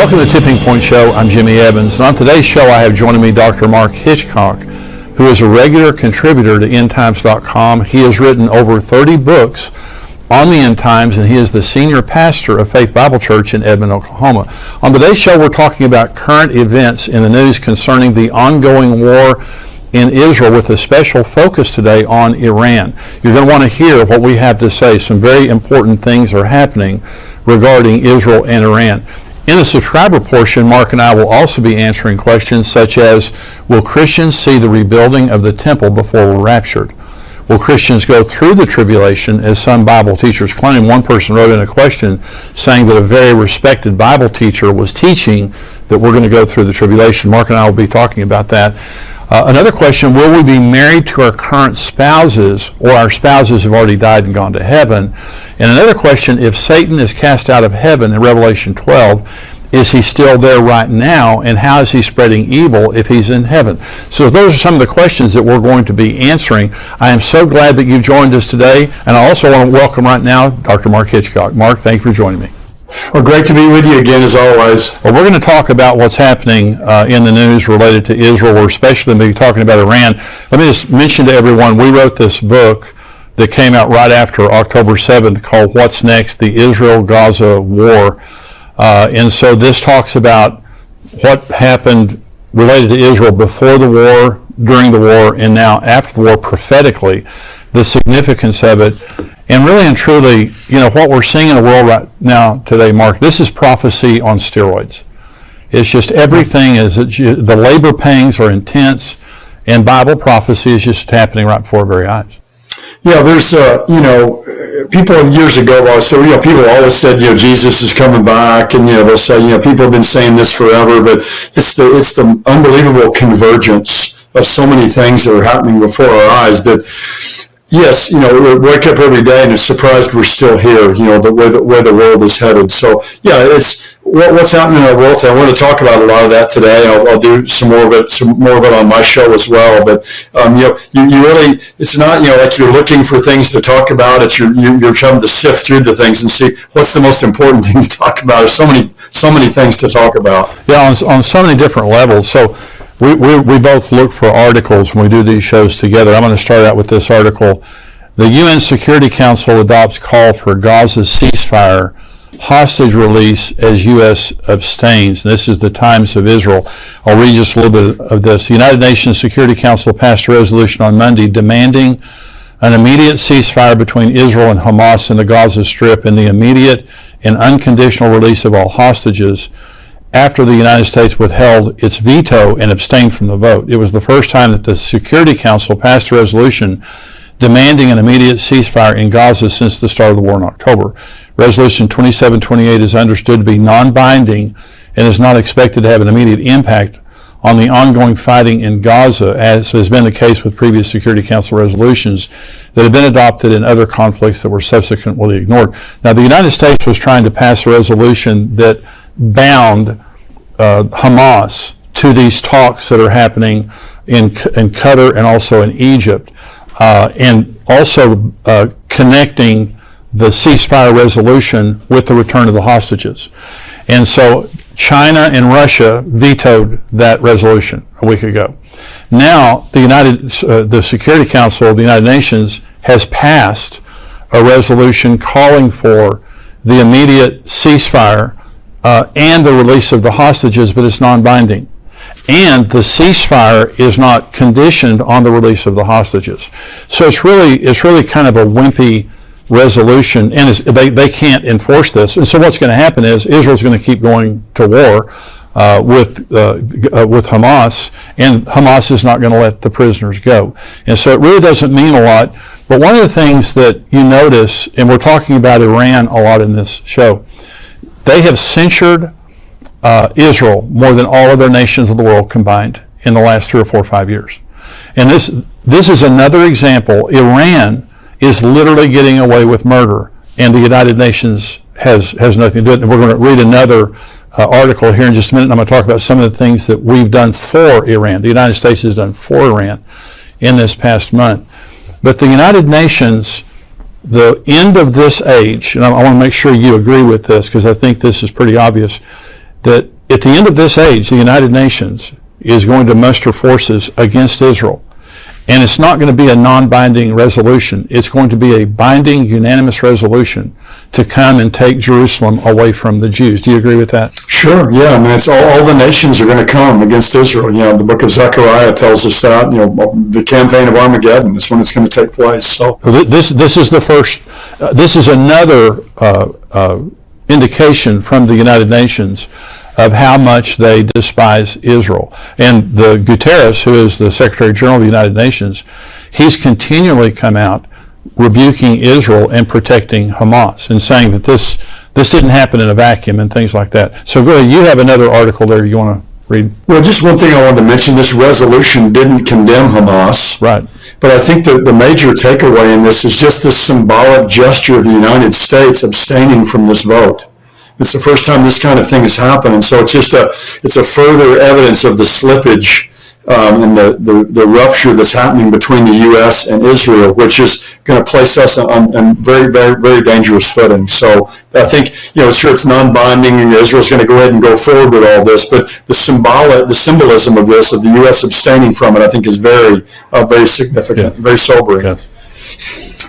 Welcome to the Tipping Point Show. I'm Jimmy Evans, and on today's show I have joining me Dr. Mark Hitchcock, who is a regular contributor to EndTimes.com. He has written over 30 books on the end times, and he is the senior pastor of Faith Bible Church in Edmond, Oklahoma. On today's show, we're talking about current events in the news concerning the ongoing war in Israel, with a special focus today on Iran. You're going to want to hear what we have to say. Some very important things are happening regarding Israel and Iran. In the subscriber portion, Mark and I will also be answering questions such as, will Christians see the rebuilding of the temple before we're raptured? Will Christians go through the tribulation, as some Bible teachers claim? One person wrote in a question saying that a very respected Bible teacher was teaching that we're going to go through the tribulation. Mark and I will be talking about that. Another question, will we be married to our current spouses, or our spouses have already died and gone to heaven? And another question, if Satan is cast out of heaven in Revelation 12, is he still there right now, and how is he spreading evil if he's in heaven? So those are some of the questions that we're going to be answering. I am so glad that you've joined us today, and I also want to welcome right now Dr. Mark Hitchcock. Mark, thank you for joining me. Well, great to be with you again, as always. Well, we're going to talk about what's happening in the news related to Israel. We're especially going to be talking about Iran. Let me just mention to everyone, we wrote this book that came out right after October 7th called What's Next? The Israel-Gaza War. And so this talks about what happened related to Israel before the war, during the war, and now after the war prophetically, the significance of it. And really and truly, what we're seeing in the world right now today, Mark, this is prophecy on steroids. It's just everything is, the labor pangs are intense, and Bible prophecy is just happening right before our very eyes. Yeah, there's, people years ago, so, people always said, Jesus is coming back, and, they'll say, people have been saying this forever, but it's the unbelievable convergence of so many things that are happening before our eyes that, yes, we wake up every day and are surprised we're still here, the way the world is headed. So, it's what's happening in our world today. I want to talk about a lot of that today. I'll do some more of it on my show as well. But, you really, it's not, like you're looking for things to talk about. It's you're trying to sift through the things and see what's the most important thing to talk about. There's so many things to talk about. Yeah, on so many different levels. So, we both look for articles when we do these shows together. I'm going to start out with this article. The UN Security Council adopts call for Gaza ceasefire, hostage release as U.S. abstains. And this is the Times of Israel. I'll read just a little bit of this. The United Nations Security Council passed a resolution on Monday demanding an immediate ceasefire between Israel and Hamas in the Gaza Strip and the immediate and unconditional release of all hostages, after the United States withheld its veto and abstained from the vote. It was the first time that the Security Council passed a resolution demanding an immediate ceasefire in Gaza since the start of the war in October. Resolution 2728 is understood to be non-binding and is not expected to have an immediate impact on the ongoing fighting in Gaza, as has been the case with previous Security Council resolutions that have been adopted in other conflicts that were subsequently ignored. Now, the United States was trying to pass a resolution that bound Hamas to these talks that are happening in Qatar and also in Egypt, and also connecting the ceasefire resolution with the return of the hostages. And so China and Russia vetoed that resolution a week ago. Now the Security Council of the United Nations has passed a resolution calling for the immediate ceasefire and the release of the hostages, but it's non-binding. And the ceasefire is not conditioned on the release of the hostages. So it's really kind of a wimpy resolution, and they can't enforce this. And so what's going to happen is Israel's going to keep going to war with Hamas, and Hamas is not going to let the prisoners go. And so it really doesn't mean a lot. But one of the things that you notice, and we're talking about Iran a lot in this show, they have censured Israel more than all other nations of the world combined in the last 3 or 4 or 5 years. And this is another example. Iran is literally getting away with murder, and the United Nations has nothing to do with it. And we're going to read another article here in just a minute, and I'm going to talk about some of the things that we've done for Iran. The United States has done for Iran in this past month. But the United Nations, the end of this age, and I want to make sure you agree with this because I think this is pretty obvious, that at the end of this age, the United Nations is going to muster forces against Israel. And it's not going to be a non-binding resolution. It's going to be a binding, unanimous resolution to come and take Jerusalem away from the Jews. Do you agree with that? Sure, yeah. I mean, it's all the nations are going to come against Israel. The book of Zechariah tells us that, the campaign of Armageddon is when it's going to take place. So this is the first, this is another indication from the United Nations of how much they despise Israel. And the Guterres, who is the Secretary General of the United Nations, he's continually come out rebuking Israel and protecting Hamas and saying that this didn't happen in a vacuum and things like that. So go ahead, you have another article there you want to read? Well, just one thing I wanted to mention, this resolution didn't condemn Hamas. Right. But I think that the major takeaway in this is just this symbolic gesture of the United States abstaining from this vote. It's the first time this kind of thing has happened, and so it's a further evidence of the slippage and the rupture that's happening between the U.S. and Israel, which is going to place us on very, very, very dangerous footing. So I think, sure, it's non-binding, and Israel's going to go ahead and go forward with all this, but the symbolism of this, of the U.S. abstaining from it, I think is very, very significant, very sobering. Yes.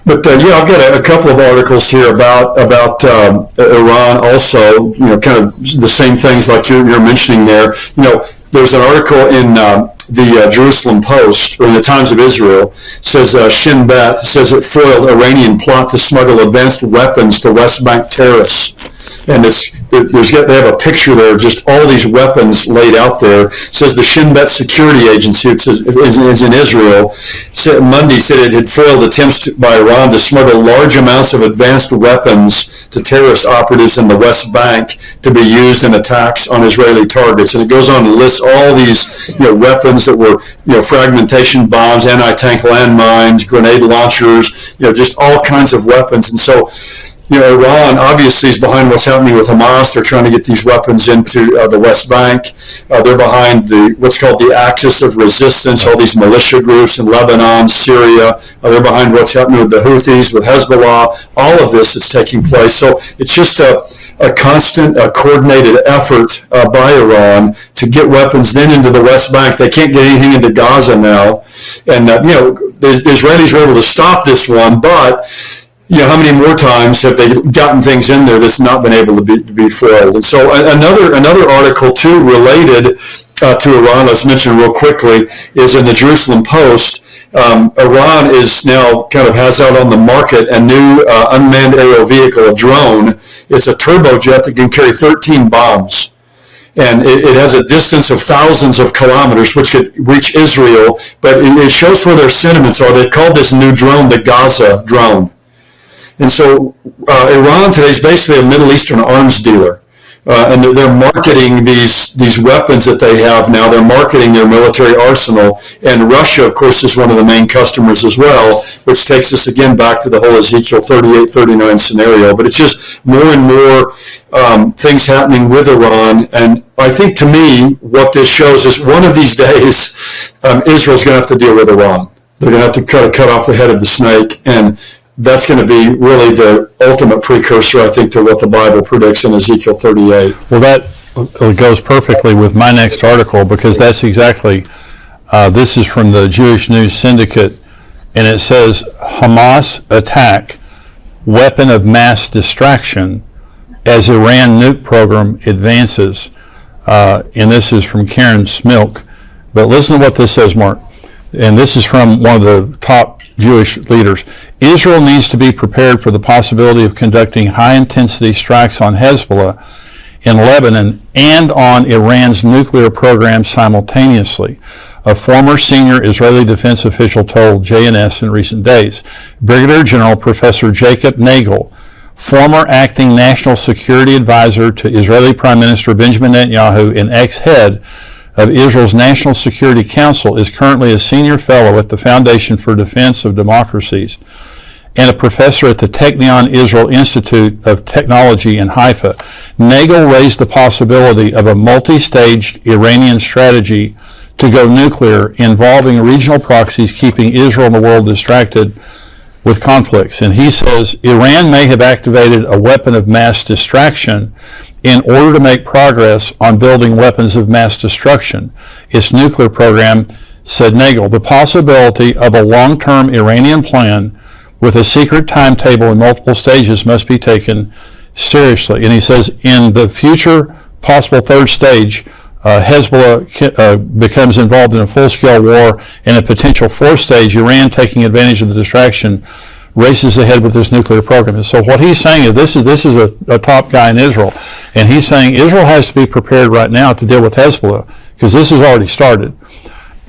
But I've got a couple of articles here about Iran also, kind of the same things like you're mentioning there. There's an article in the Jerusalem Post, or in the Times of Israel, says Shin Bet says it foiled Iranian plot to smuggle advanced weapons to West Bank terrorists. And they have a picture there of just all these weapons laid out there. It says the Shin Bet security agency, which is in Israel, Monday said it had foiled attempts by Iran to smuggle large amounts of advanced weapons to terrorist operatives in the West Bank to be used in attacks on Israeli targets. And it goes on and lists all these weapons that were fragmentation bombs, anti-tank landmines, grenade launchers, just all kinds of weapons. And so Iran obviously is behind what's happening with Hamas. They're trying to get these weapons into the West Bank. They're behind what's called the Axis of Resistance, all these militia groups in Lebanon, Syria. They're behind what's happening with the Houthis, with Hezbollah. All of this is taking place. So it's just a constant, coordinated effort by Iran to get weapons then into the West Bank. They can't get anything into Gaza now. And, the Israelis were able to stop this one, but how many more times have they gotten things in there that's not been able to be foiled? And so another article too related to Iran, let's mention real quickly, is in the Jerusalem Post. Iran is now kind of has out on the market a new unmanned aerial vehicle, a drone. It's a turbojet that can carry 13 bombs. And it has a distance of thousands of kilometers, which could reach Israel, but it shows where their sentiments are. They've called this new drone the Gaza drone. And so Iran today is basically a Middle Eastern arms dealer. And they're marketing these weapons that they have now. They're marketing their military arsenal. And Russia, of course, is one of the main customers as well, which takes us again back to the whole Ezekiel 38-39 scenario. But it's just more and more things happening with Iran. And I think, to me, what this shows is one of these days, Israel's going to have to deal with Iran. They're going to have to cut off the head of the snake, and that's going to be really the ultimate precursor, I think, to what the Bible predicts in Ezekiel 38. Well, that goes perfectly with my next article, because that's exactly, this is from the Jewish News Syndicate, and it says, Hamas attack, weapon of mass distraction as Iran nuke program advances. And this is from Karen Smilk. But listen to what this says, Mark. And this is from one of the top Jewish leaders. Israel needs to be prepared for the possibility of conducting high-intensity strikes on Hezbollah in Lebanon and on Iran's nuclear program simultaneously, a former senior Israeli defense official told JNS in recent days. Brigadier General Professor Jacob Nagel, former acting national security advisor to Israeli Prime Minister Benjamin Netanyahu and ex-head of Israel's National Security Council, is currently a senior fellow at the Foundation for Defense of Democracies and a professor at the Technion Israel Institute of Technology in Haifa. Nagel raised the possibility of a multi-staged Iranian strategy to go nuclear involving regional proxies, keeping Israel and the world distracted with conflicts. And he says Iran may have activated a weapon of mass distraction in order to make progress on building weapons of mass destruction. Its nuclear program, said Nagel, the possibility of a long-term Iranian plan with a secret timetable in multiple stages must be taken seriously. And he says in the future possible third stage, Hezbollah becomes involved in a full-scale war, and a potential fourth stage, Iran taking advantage of the distraction, races ahead with this nuclear program. And so what he's saying is this is a top guy in Israel, and he's saying Israel has to be prepared right now to deal with Hezbollah, because this has already started,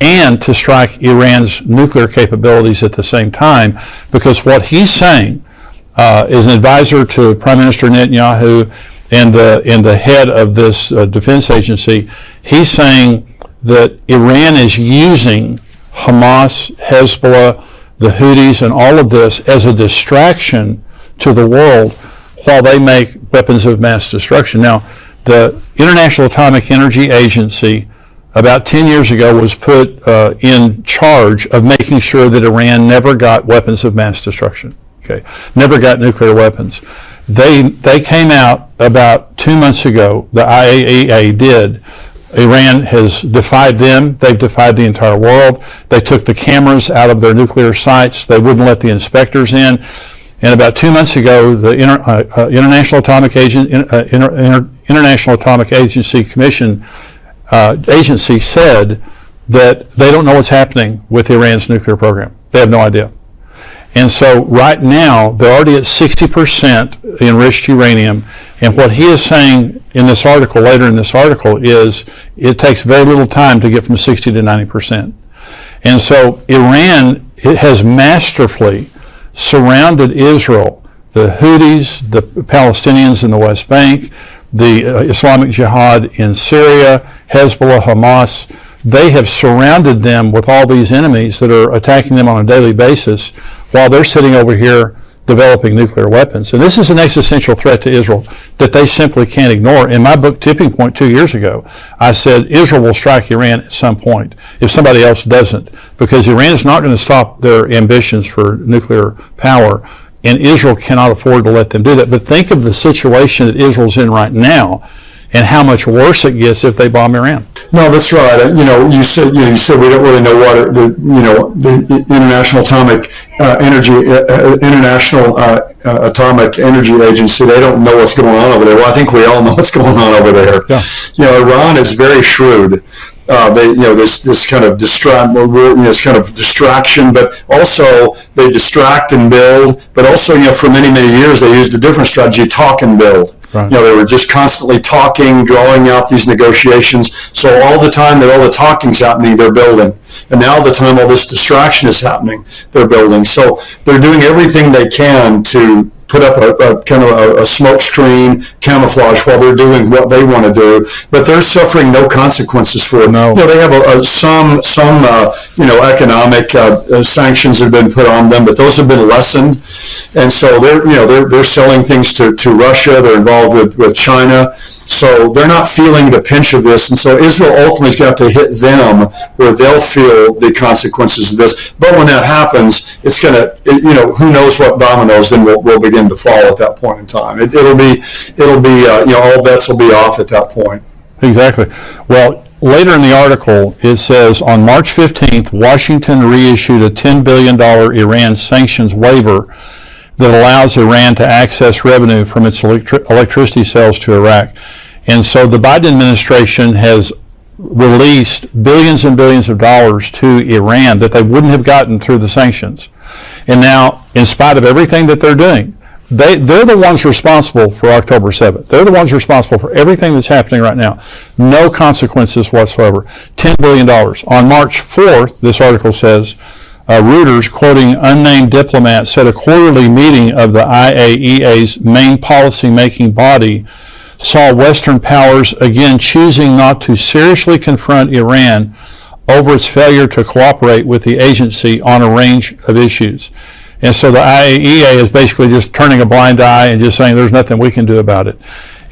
and to strike Iran's nuclear capabilities at the same time, because what he's saying is an advisor to Prime Minister Netanyahu and the head of this defense agency. He's saying that Iran is using Hamas, Hezbollah, the Houthis, and all of this as a distraction to the world while they make weapons of mass destruction. Now, the International Atomic Energy Agency about 10 years ago was put in charge of making sure that Iran never got weapons of mass destruction, never got nuclear weapons. They came out about 2 months ago, the IAEA did. Iran has defied them. They've defied the entire world. They took the cameras out of their nuclear sites. They wouldn't let the inspectors in. And about 2 months ago, the International Atomic Agency Commission agency said that they don't know what's happening with Iran's nuclear program. They have no idea. And so right now, they're already at 60% enriched uranium. And what he is saying in this article, later in this article, is it takes very little time to get from 60 to 90%. And so Iran, it has masterfully surrounded Israel, the Houthis, the Palestinians in the West Bank, the Islamic Jihad in Syria, Hezbollah, Hamas. They have surrounded them with all these enemies that are attacking them on a daily basis while they're sitting over here developing nuclear weapons. And this is an existential threat to Israel that they simply can't ignore. In my book, Tipping Point, 2 years ago, I said Israel will strike Iran at some point if somebody else doesn't, because Iran is not going to stop their ambitions for nuclear power, and Israel cannot afford to let them do that. But think of the situation that Israel's in right now and how much worse it gets if they bomb Iran. No, that's right. You said we don't really know what the Atomic Energy Agency. They don't know what's going on over there. Well, I think we all know what's going on over there. Yeah. Iran is very shrewd. This kind of distraction, but also they distract and build. But also, for many years they used a different strategy: talk and build. Right. They were just constantly talking, drawing out these negotiations. So all the time that all the talking's happening, they're building. And now the time all this distraction is happening, they're building. So they're doing everything they can to put up a kind of a smoke screen, camouflage while they're doing what they want to do, but they're suffering no consequences for it. No. They have some economic sanctions have been put on them, but those have been lessened, and so they're selling things to Russia. They're involved with China. So they're not feeling the pinch of this, and so Israel ultimately has got to hit them where they'll feel the consequences of this. But when that happens, it's going to, who knows what dominoes then will begin to fall at that point in time. It'll be all bets will be off at that point. Exactly. Well, later in the article, it says on March 15th, Washington reissued a $10 billion Iran sanctions waiver that allows Iran to access revenue from its electricity sales to Iraq. And so the Biden administration has released billions and billions of dollars to Iran that they wouldn't have gotten through the sanctions. And now, in spite of everything that they're doing, they're the ones responsible for October 7th. They're the ones responsible for everything that's happening right now. No consequences whatsoever. $10 billion. On March 4th, this article says, Reuters, quoting unnamed diplomats, said a quarterly meeting of the IAEA's main policy-making body saw Western powers again choosing not to seriously confront Iran over its failure to cooperate with the agency on a range of issues. And so the IAEA is basically just turning a blind eye and just saying there's nothing we can do about it.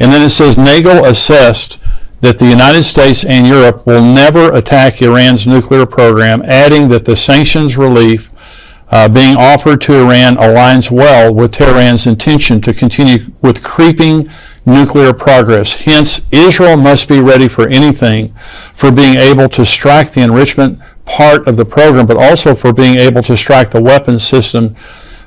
And then it says Nagel assessed that the United States and Europe will never attack Iran's nuclear program, adding that the sanctions relief being offered to Iran aligns well with Tehran's intention to continue with creeping nuclear progress. Hence, Israel must be ready for anything, for being able to strike the enrichment part of the program, but also for being able to strike the weapons system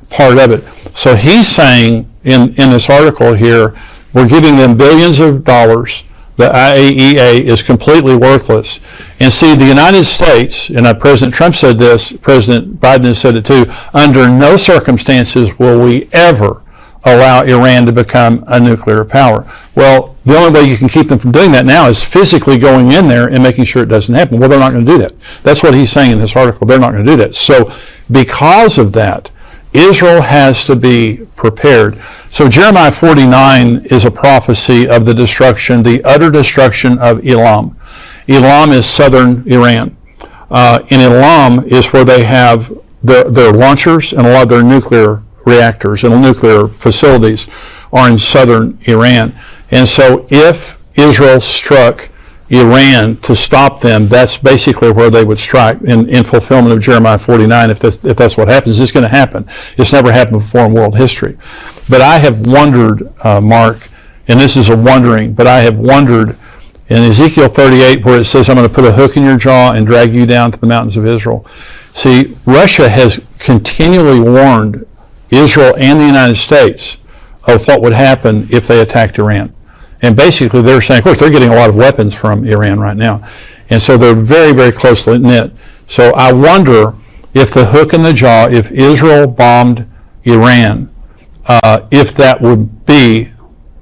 part of it. So he's saying in this article here, we're giving them billions of dollars. The IAEA is completely worthless. And see, the United States, and President Trump said this, President Biden has said it too, under no circumstances will we ever allow Iran to become a nuclear power. Well, the only way you can keep them from doing that now is physically going in there and making sure it doesn't happen. Well, they're not going to do that. That's what he's saying in this article. They're not going to do that. So because of that, Israel has to be prepared. So Jeremiah 49 is a prophecy of the destruction, the utter destruction of Elam. Elam is southern Iran. In Elam is where they have their launchers and a lot of their nuclear reactors and nuclear facilities are in southern Iran. And so if Israel struck Iran to stop them, that's basically where they would strike in fulfillment of Jeremiah 49. If that's what happens, it's going to happen. It's never happened before in world history. But I have wondered, Mark, and this is a wondering, but I have wondered in Ezekiel 38 where it says, I'm going to put a hook in your jaw and drag you down to the mountains of Israel. See, Russia has continually warned Israel and the United States of what would happen if they attacked Iran. And basically they're saying, of course, they're getting a lot of weapons from Iran right now. And so they're very, very closely knit. So I wonder if the hook in the jaw, if Israel bombed Iran, if that would be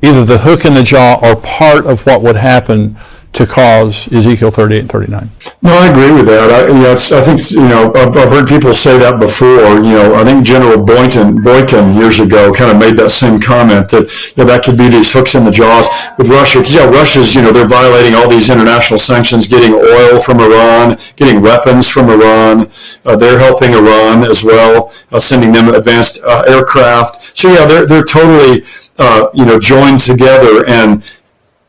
either the hook in the jaw or part of what would happen to cause Ezekiel 38 and 39. No, I agree with that. I think, I've heard people say that before. I think General Boykin years ago kind of made that same comment that, that could be these hooks in the jaws with Russia. Because, Russia's, they're violating all these international sanctions, getting oil from Iran, getting weapons from Iran. They're helping Iran as well, sending them advanced aircraft. So, they're totally, joined together. And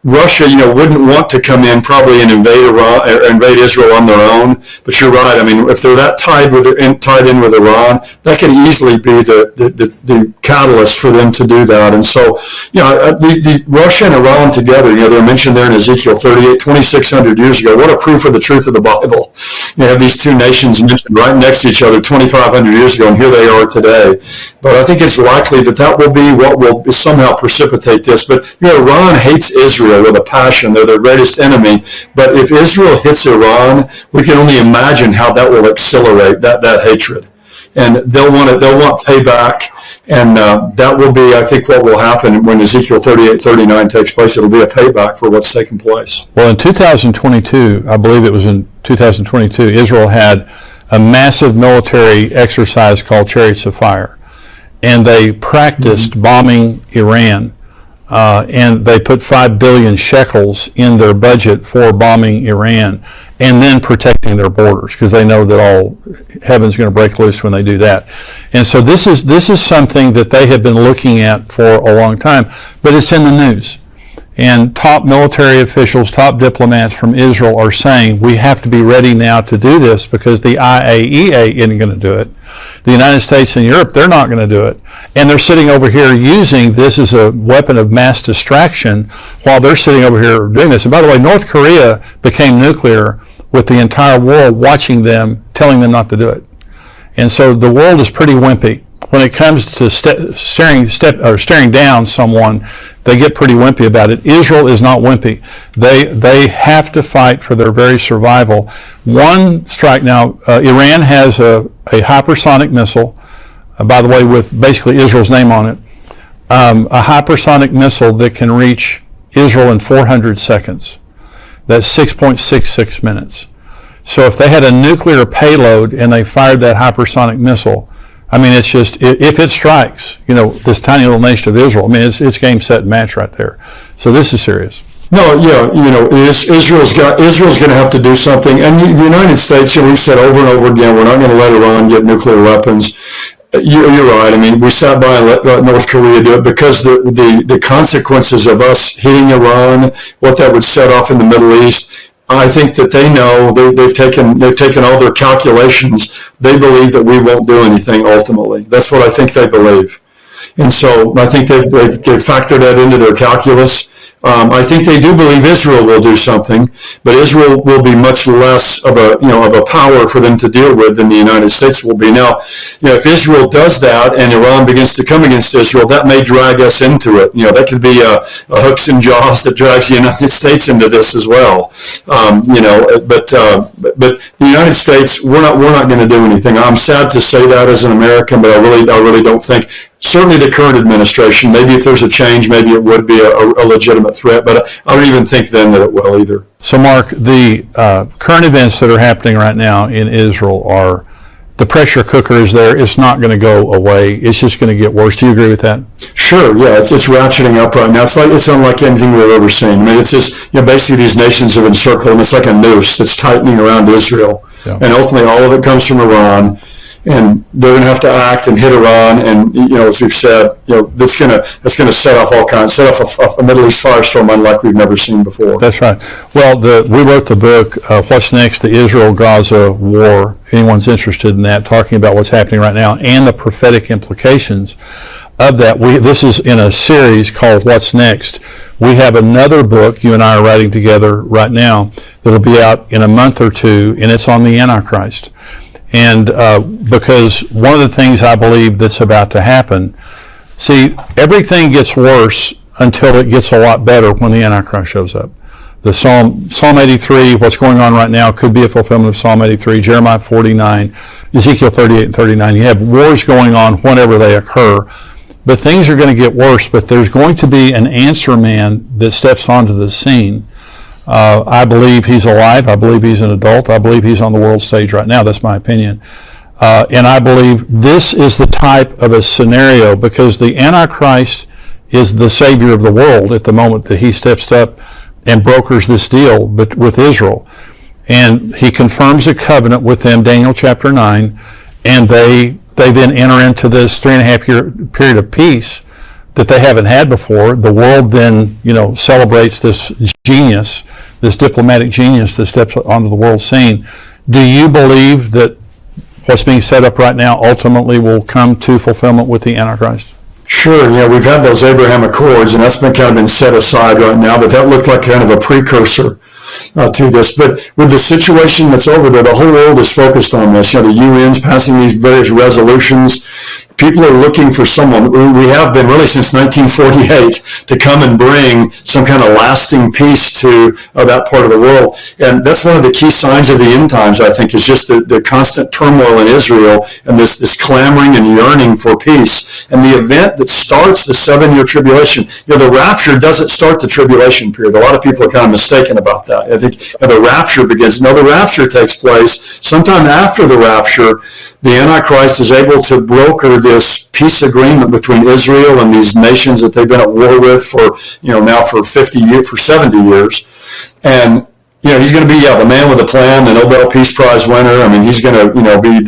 Russia, wouldn't want to come in probably and invade Israel on their own. But you're right. I mean, if they're that tied in with Iran, that could easily be the catalyst for them to do that. And so, the Russia and Iran together, they're mentioned there in Ezekiel 38, 2,600 years ago. What a proof of the truth of the Bible. You have these two nations mentioned right next to each other 2,500 years ago, and here they are today. But I think it's likely that will be what will somehow precipitate this. But, Iran hates Israel with a passion. They're their greatest enemy. But if Israel hits Iran, we can only imagine how that will accelerate that hatred. And they'll want payback. And that will be, I think, what will happen when Ezekiel 38, 39 takes place. It'll be a payback for what's taken place. Well, in 2022, I believe it was in 2022, Israel had a massive military exercise called Chariots of Fire. And they practiced bombing Iran. And they put 5 billion shekels in their budget for bombing Iran and then protecting their borders, because they know that all heaven's going to break loose when they do that. And so this is something that they have been looking at for a long time, but it's in the news. And top military officials, top diplomats from Israel are saying we have to be ready now to do this because the IAEA isn't going to do it. The United States and Europe, they're not going to do it. And they're sitting over here using this as a weapon of mass distraction while they're sitting over here doing this. And by the way, North Korea became nuclear with the entire world watching them, telling them not to do it. And so the world is pretty wimpy. When it comes to staring down someone, they get pretty wimpy about it. Israel is not wimpy. They have to fight for their very survival. One strike now, Iran has a hypersonic missile, by the way, with basically Israel's name on it, a hypersonic missile that can reach Israel in 400 seconds. That's 6.66 minutes. So if they had a nuclear payload and they fired that hypersonic missile, I mean, it's just, if it strikes, this tiny little nation of Israel, I mean, it's game, set, and match right there. So this is serious. No, Israel's going to have to do something. And the United States, and we've said over and over again, we're not going to let Iran get nuclear weapons. You're right. I mean, we sat by and let North Korea do it because the consequences of us hitting Iran, what that would set off in the Middle East, I think that they know they've taken all their calculations. They believe that we won't do anything ultimately. That's what I think they believe. And so I think they've factored that into their calculus. I think they do believe Israel will do something, but Israel will be much less of a power for them to deal with than the United States will be. Now, if Israel does that and Iran begins to come against Israel, that may drag us into it. That could be a hooks and jaws that drags the United States into this as well. But the United States, we're not going to do anything. I'm sad to say that as an American, but I really don't think. Certainly the current administration, maybe if there's a change, maybe it would be a legitimate threat, but I don't even think then that it will either. So, Mark, the current events that are happening right now in Israel are, the pressure cooker is there. It's not going to go away. It's just going to get worse. Do you agree with that? Sure, yeah. It's ratcheting up right now. It's unlike anything we've ever seen. I mean, it's just, basically these nations have encircled them. It's like a noose that's tightening around Israel. Yeah. And ultimately all of it comes from Iran. And they're going to have to act and hit Iran, and as we've said, that's going to set off a Middle East firestorm unlike we've never seen before. That's right. Well, we wrote the book, What's Next? The Israel-Gaza War. If anyone's interested in that, talking about what's happening right now and the prophetic implications of that. This is in a series called What's Next. We have another book you and I are writing together right now that'll be out in a month or two, and it's on the Antichrist. And because one of the things I believe that's about to happen, see, everything gets worse until it gets a lot better when the Antichrist shows up. The Psalm 83, what's going on right now, could be a fulfillment of Psalm 83, Jeremiah 49, Ezekiel 38 and 39. You have wars going on whenever they occur, but things are going to get worse. But there's going to be an answer man that steps onto the scene. I believe he's alive. I believe he's an adult. I believe he's on the world stage right now. That's my opinion. And I believe this is the type of a scenario because the Antichrist is the savior of the world at the moment that he steps up and brokers this deal with Israel. And he confirms a covenant with them, Daniel chapter 9, and they then enter into this 3.5 year period of peace that they haven't had before. The world then, celebrates this genius, this diplomatic genius that steps onto the world scene. Do you believe that what's being set up right now ultimately will come to fulfillment with the Antichrist? Sure, we've had those Abraham Accords, and that's been set aside right now, but that looked like kind of a precursor to this. But with the situation that's over there, the whole world is focused on this. The UN's passing these various resolutions. People are looking for someone, we have been really since 1948, to come and bring some kind of lasting peace to that part of the world. And that's one of the key signs of the end times, I think, is just the constant turmoil in Israel and this clamoring and yearning for peace. And the event that starts the 7-year tribulation, the rapture doesn't start the tribulation period. A lot of people are kind of mistaken about that. I think the rapture begins. No, the rapture takes place sometime after the rapture. The Antichrist is able to broker this peace agreement between Israel and these nations that they've been at war with for, now for 50 years, for 70 years. And, he's going to be, the man with a plan, the Nobel Peace Prize winner. I mean, he's going to, be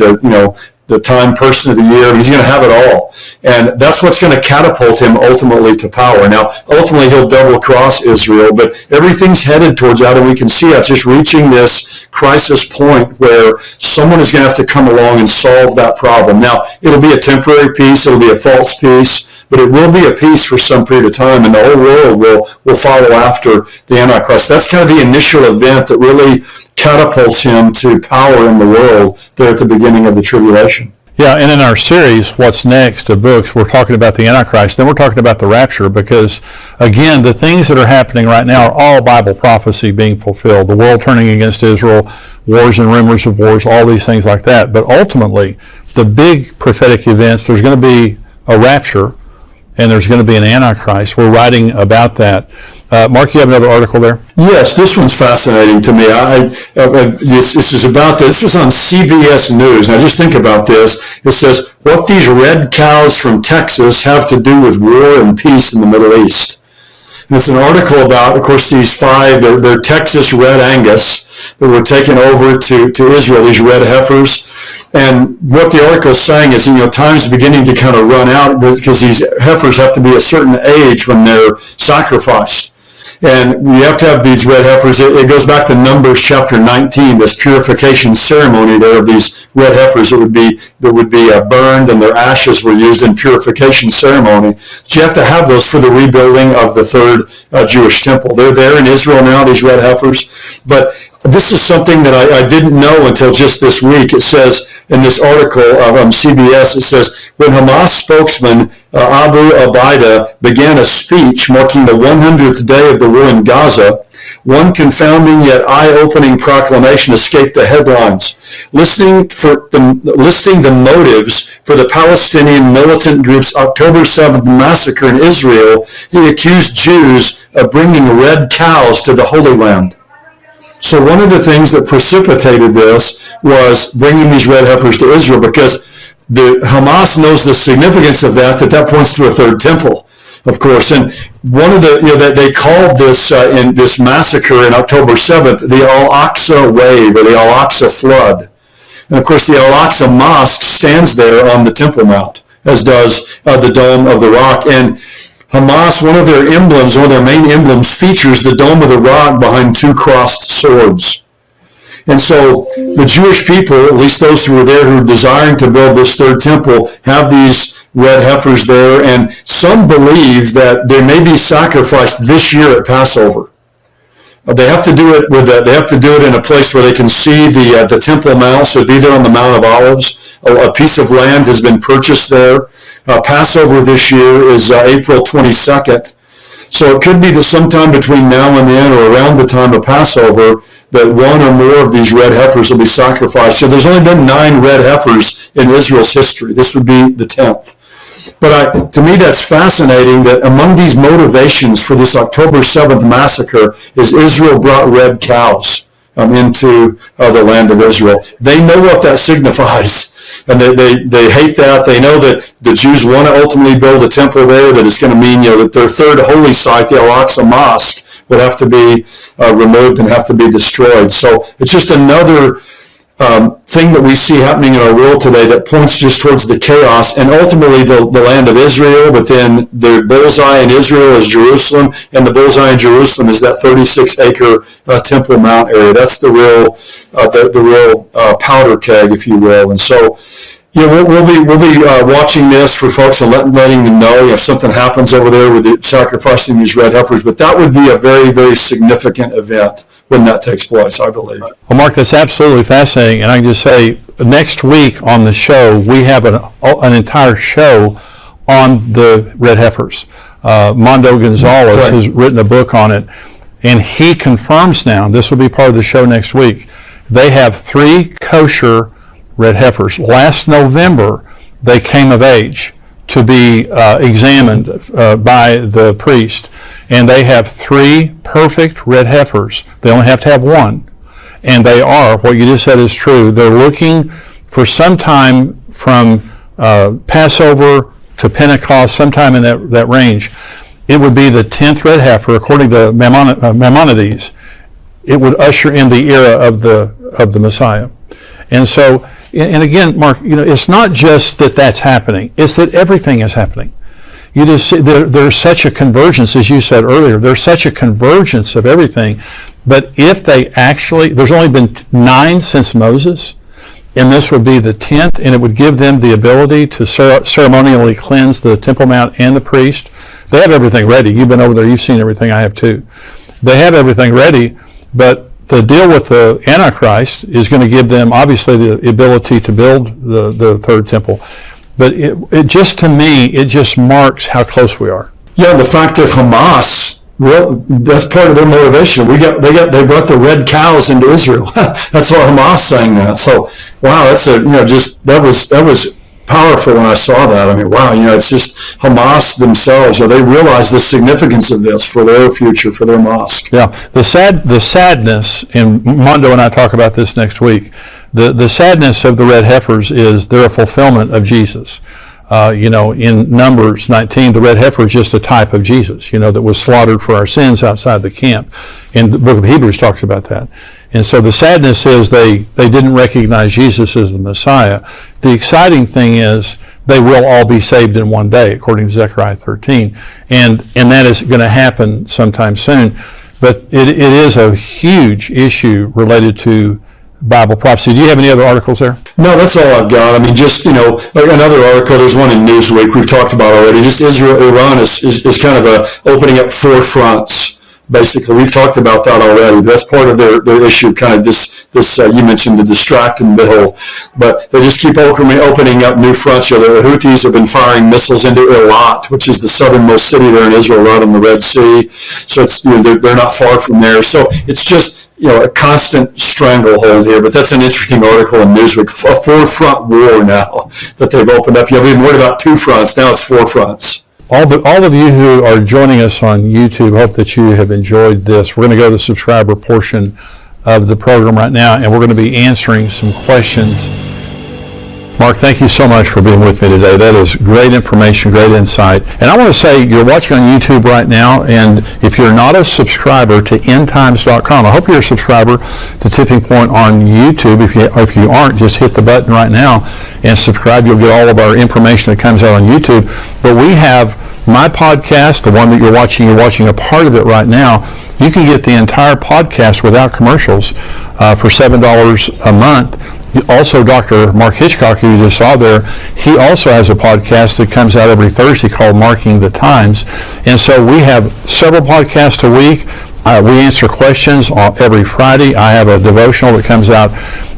the Time Person of the Year. He's going to have it all. And that's what's going to catapult him ultimately to power. Now, ultimately, he'll double-cross Israel, but everything's headed towards that, and we can see it's just reaching this crisis point where someone is going to have to come along and solve that problem. Now, it'll be a temporary peace. It'll be a false peace, but it will be a peace for some period of time, and the whole world will follow after the Antichrist. That's kind of the initial event that really catapults him to power in the world there at the beginning of the tribulation. Yeah, and in our series, What's Next, of books, we're talking about the Antichrist, then we're talking about the rapture, because, again, the things that are happening right now are all Bible prophecy being fulfilled. The world turning against Israel, wars and rumors of wars, all these things like that. But ultimately, the big prophetic events, there's going to be a rapture, and there's going to be an Antichrist. We're writing about that. Mark, you have another article there? Yes, this one's fascinating to me. This was on CBS News. Now just think about this. It says, what these red cows from Texas have to do with war and peace in the Middle East. And it's an article about, of course, these 5, they're Texas Red Angus that were taken over to Israel, these red heifers. And what the article is saying is, time's beginning to kind of run out because these heifers have to be a certain age when they're sacrificed. And we have to have these red heifers. It goes back to Numbers chapter 19, this purification ceremony there of these red heifers that would be burned, and their ashes were used in purification ceremony. So you have to have those for the rebuilding of the third Jewish temple. They're there in Israel now, these red heifers. But this is something that I didn't know until just this week. It says in this article on CBS, it says, when Hamas spokesman Abu Abida began a speech marking the 100th day of the war in Gaza, one confounding yet eye-opening proclamation escaped the headlines, listing the motives for the Palestinian militant group's October 7th massacre in Israel. He accused Jews of bringing red cows to the Holy Land. So one of the things that precipitated this was bringing these red heifers to Israel, because the Hamas knows the significance of that points to a third temple, of course. And one of the, that they called this in this massacre in October 7th, the Al-Aqsa wave, or the Al-Aqsa flood. And of course, the Al-Aqsa mosque stands there on the Temple Mount, as does the Dome of the Rock. And Hamas, one of their emblems, one of their main emblems, features the Dome of the Rock behind two crossed swords. And so the Jewish people, at least those who were there who were desiring to build this third temple, have these red heifers there, and some believe that they may be sacrificed this year at Passover. They have to do it they have to do it in a place where they can see the Temple Mount, so it'd be there on the Mount of Olives. A piece of land has been purchased there. Passover this year is April 22nd. So it could be that sometime between now and then, or around the time of Passover, that one or more of these red heifers will be sacrificed. So there's only been 9 red heifers in Israel's history. This would be the 10th. But to me, that's fascinating that among these motivations for this October 7th massacre is Israel brought red cows into the land of Israel. They know what that signifies. And they hate that. They know that the Jews want to ultimately build a temple there, that it's going to mean that their third holy site, the Al-Aqsa Mosque, would have to be removed and have to be destroyed. So it's just another thing that we see happening in our world today that points just towards the chaos, and ultimately the land of Israel, but then the bullseye in Israel is Jerusalem, and the bullseye in Jerusalem is that 36-acre Temple Mount area. That's the real powder keg, if you will. And so, we'll be watching this for folks and letting them know if something happens over there with sacrificing these red heifers. But that would be a very, very significant event when that takes place, I believe. Well, Mark, that's absolutely fascinating. And I can just say, next week on the show, we have an entire show on the red heifers. Mondo Gonzalez has written a book on it, and he confirms now, this will be part of the show next week, they have 3 kosher red heifers. Last November, they came of age to be examined by the priest, and they have 3 perfect red heifers. They only have to have 1, and they are, what you just said is true, they're looking for some time from Passover to Pentecost, sometime in that range. It would be the 10th red heifer, according to Maimonides. It would usher in the era of the Messiah. And so, and again, Mark, it's not just that that's happening; it's that everything is happening. You just see there's such a convergence, as you said earlier. There's such a convergence of everything. But if they actually, there's only been 9 since Moses, and this would be the 10th, and it would give them the ability to ceremonially cleanse the Temple Mount and the priest. They have everything ready. You've been over there; you've seen everything. I have too. They have everything ready, but the deal with the Antichrist is going to give them, obviously, the ability to build the third temple. But it just, to me, it just marks how close we are. Yeah, the fact that Hamas, well, that's part of their motivation. They brought the red cows into Israel. That's what Hamas saying that. So, wow, that's that was powerful when I saw that. I mean, wow, it's just Hamas themselves. So they realize the significance of this for their future, for their mosque. Yeah, the sadness, and Mondo and I talk about this next week, the sadness of the red heifers is they're a fulfillment of Jesus. In Numbers 19, the red heifer is just a type of Jesus, that was slaughtered for our sins outside the camp. And the book of Hebrews talks about that. And so the sadness is they didn't recognize Jesus as the Messiah. The exciting thing is they will all be saved in one day, according to Zechariah 13. And that is going to happen sometime soon. But it is a huge issue related to Bible prophecy. Do you have any other articles there? No, that's all I've got. I mean, just, like another article, there's one in Newsweek we've talked about already. Just Iran is kind of opening up four fronts. Basically, we've talked about that already. That's part of their issue, kind of this you mentioned the distract and behold. But they just keep opening up new fronts. The Houthis have been firing missiles into Eilat, which is the southernmost city there in Israel, right on the Red Sea. So it's, they're not far from there. So it's just, a constant stranglehold here. But that's an interesting article in Newsweek. A four-front war now that they've opened up. We've been worried about two fronts. Now it's four fronts. All of you who are joining us on YouTube, hope that you have enjoyed this. We're going to go to the subscriber portion of the program right now, and we're going to be answering some questions. Mark, thank you so much for being with me today. That is great information, great insight. And I want to say, you're watching on YouTube right now, and if you're not a subscriber to endtimes.com, I hope you're a subscriber to Tipping Point on YouTube. If you aren't, just hit the button right now and subscribe. You'll get all of our information that comes out on YouTube. But we have my podcast, the one that you're watching a part of it right now. You can get the entire podcast without commercials for $7 a month. Also, Dr. Mark Hitchcock, who you just saw there, he also has a podcast that comes out every Thursday called Marking the Times. And so we have several podcasts a week. We answer questions every Friday. I have a devotional that comes out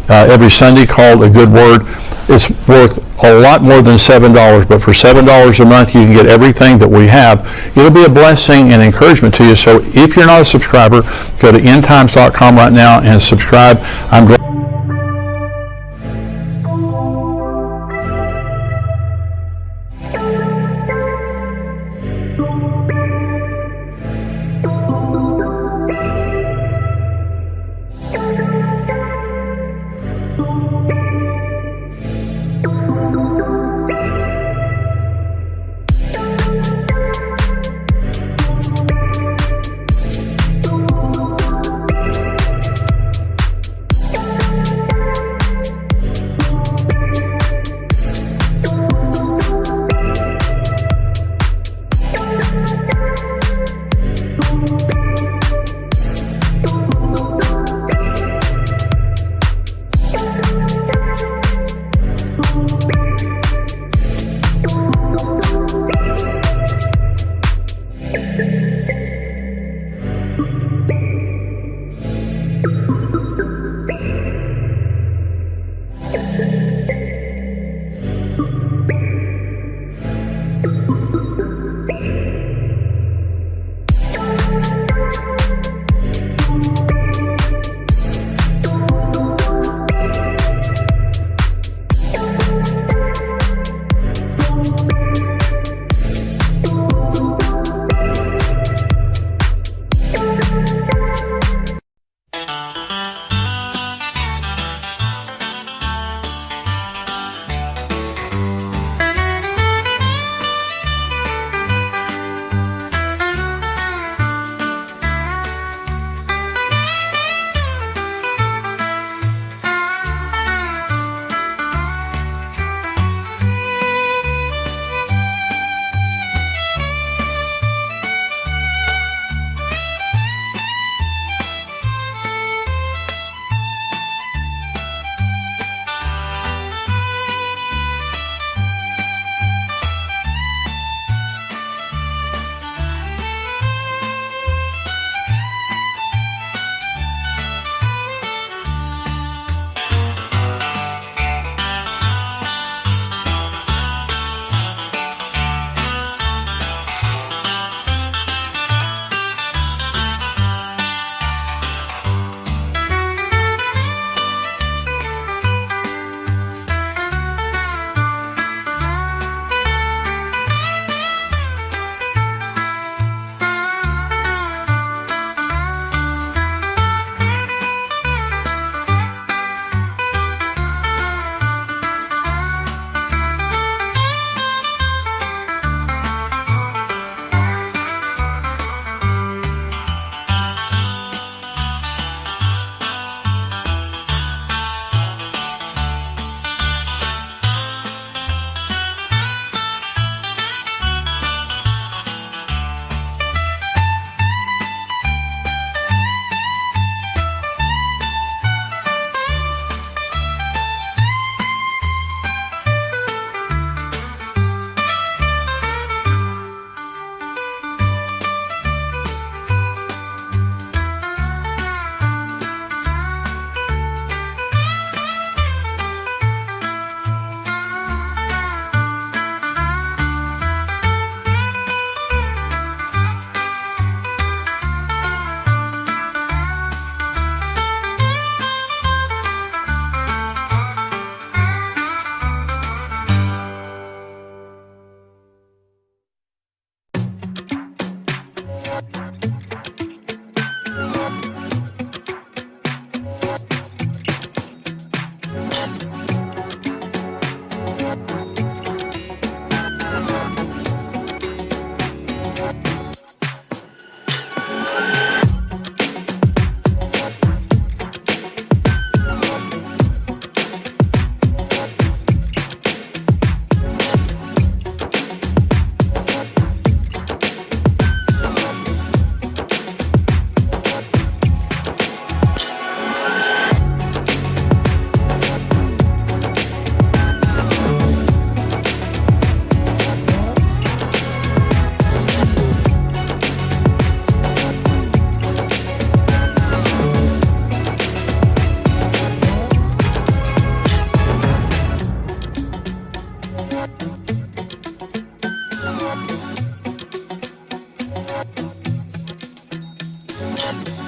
every Sunday called A Good Word. It's worth a lot more than $7, but for $7 a month, you can get everything that we have. It'll be a blessing and encouragement to you. So if you're not a subscriber, go to endtimes.com right now and subscribe. I'm glad. Bye.